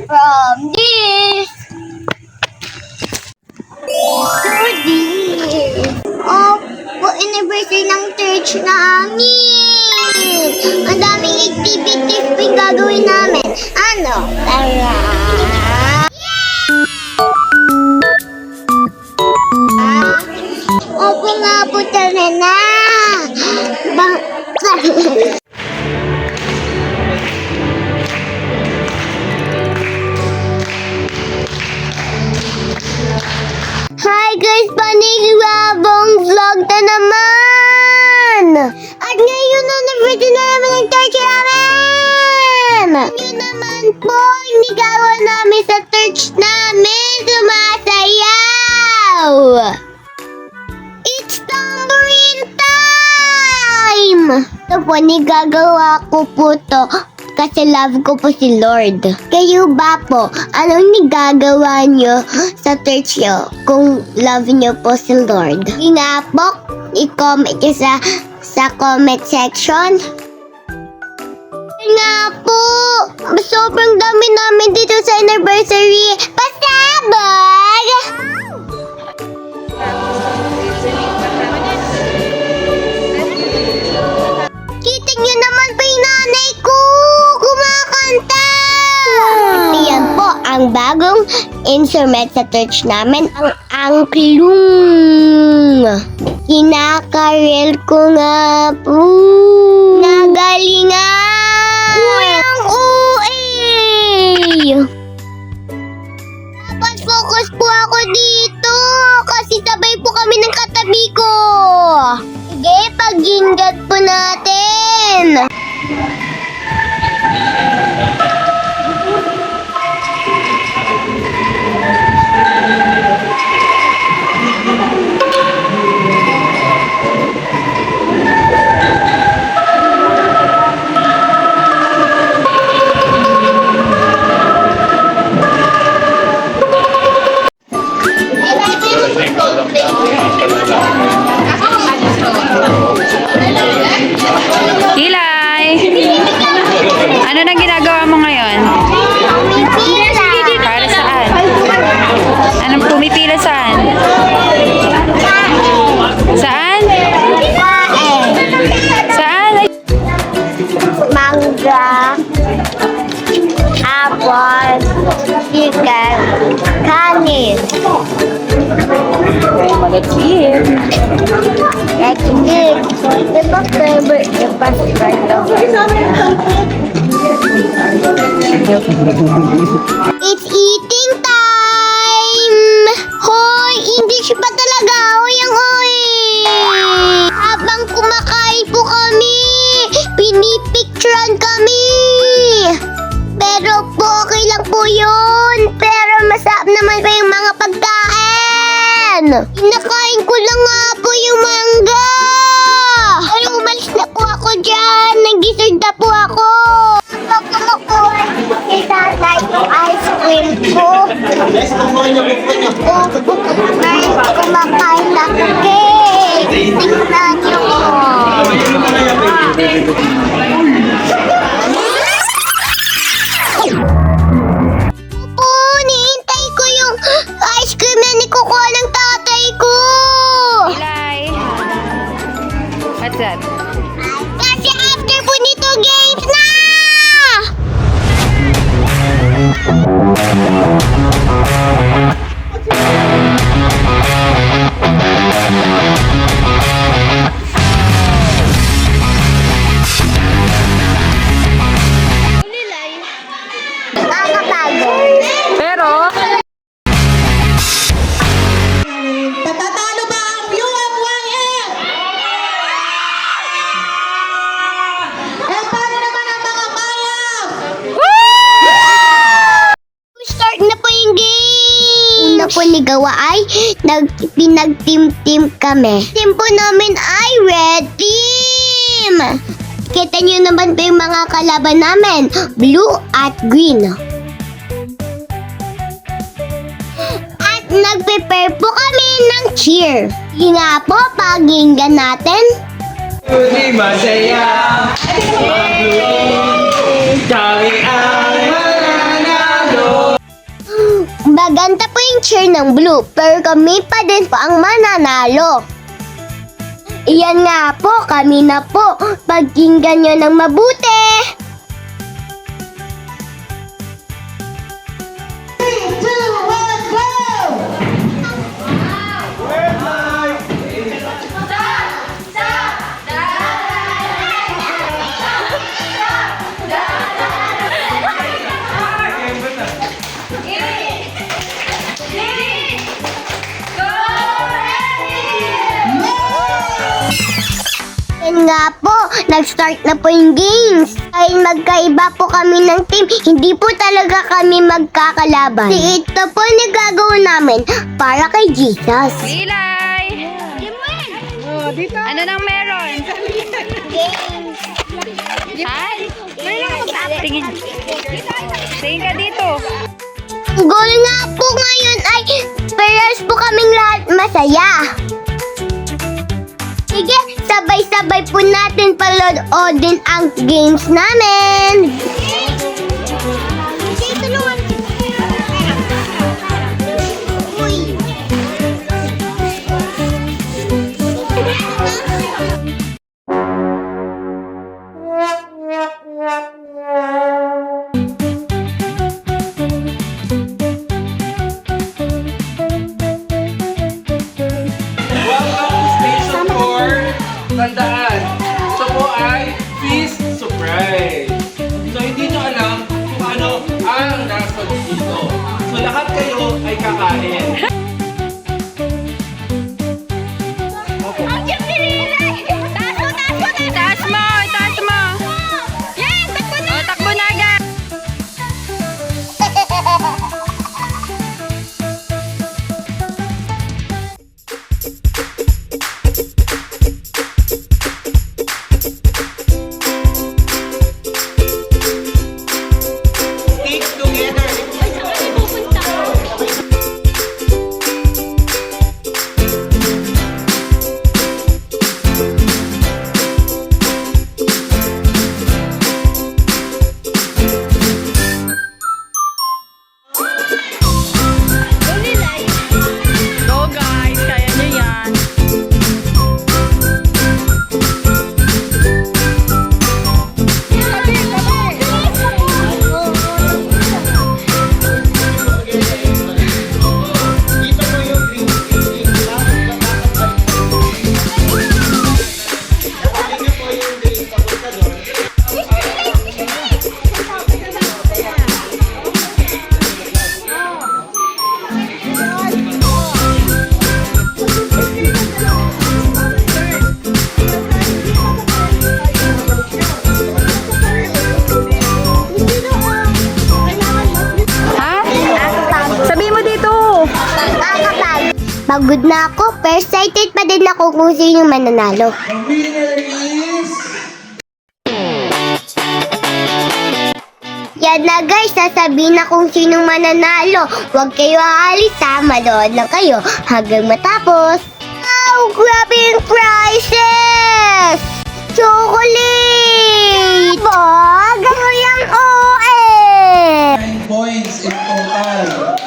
From this to this. Oh, po anniversary ng church namin. Ang daming activities pa yung gagawin namin. Ano? Tara! Opo nga po, tara na. Hi guys, panigwabong vlog na naman! At ngayon anniversary na naman ng church namin! Ngayon naman po, inigawan namin sa church namin sumasayaw! It's tambourine time! Ito po, nigagawa ko po to kasi love ko po si Lord. Kayo ba po? Anong nigagawa nyo sa church nyo kung love nyo po si Lord? Hindi nga po, i-comment nyo sa comment section. Nga po, sobrang dami namin dito sa anniversary. Pasabog! Kita nyo naman pa yung nanay ko kumakanta! Yan po ang bagong instrument sa church namin, ang angklung. Kinakarel ko nga po. Nagalingan! Ang OA! Dapat focus po ako dito kasi sabay po kami ng katabi ko. Sige, pag-ingat po natin. Kilay! Ano nang ginagawa mo ngayon? Para saan? Anong pumipila saan? Saan? Saan? Mangga, apple, chicken, kanin. Let's eat. Let's eat. Ito favorite ni Pastor. It's eating time! Hoy! English pa talaga! Hoy ang hoy! Habang kumakain po kami, pinipicturean kami! Pero po, okay lang po yun. Pero masarap naman pa yung mga pagkain. Kinakain ko lang nga po yung mangga. Pero umalis na po ako dyan. Nag-dessert na po ako. Kumukuha si tatay yung ice cream ko. Kumakain na ako cake. Tingnan niyo ko. Niintay ko yung ice cream na nikukuha ng tatay ko. Kilay! What's that? Kasi after po nito, games na! Nakakapagod. Pero, Patatalo ba ang UFYF? Eh, paano naman ang mga mayam? Start na po yung game! Una po ni Gawa ay pinag-team-team kami. Team po namin ay Red Team! Kita niyo naman po yung mga kalaban namin, Blue at Green. At nag-prepare po kami ng cheer. Sige nga po, pakinggan natin. Di masaya. Kami ang mananalo. Maganda po yung cheer ng blue, pero kami pa din po ang mananalo. Iyan nga po, kami na po. Pagkinggan nyo ng mabuti. 3, 2, 1, go! Yan nga po, nag-start na po yung games. Dahil magkaiba po kami ng team, hindi po talaga kami magkakalaban. Ito po nagagawa namin para kay Jesus. Lilay! Ano nang meron? Hi! Tingin. Tingin ka dito. Ang goal nga po ngayon ay parehas po kaming lahat masaya. Sige, sabay-sabay po natin paloodin ang games namin. Uy. Welcome to Station 4. Tandaan, ito po ay Feast Surprise. So hindi nyo alam kung ano ang nasa dito. So lahat kayo ay kakain. Taas mo! Taas mo! Yes! Takbo na! Oh, takbo na agad! Stick together. Go guys! Kaya nyo yan! Ha? Sabi mo dito! Pagod na ako, pero excited pa din ako kung sino mananalo. The winner is... Yan na guys, sasabihin na kung sino mananalo. Huwag kayo aalis ha, manood lang kayo hanggang matapos. Wow, grabe yung prizes! Chocolate! Bag! Ano yung OA? 9 points in total.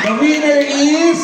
The winner is...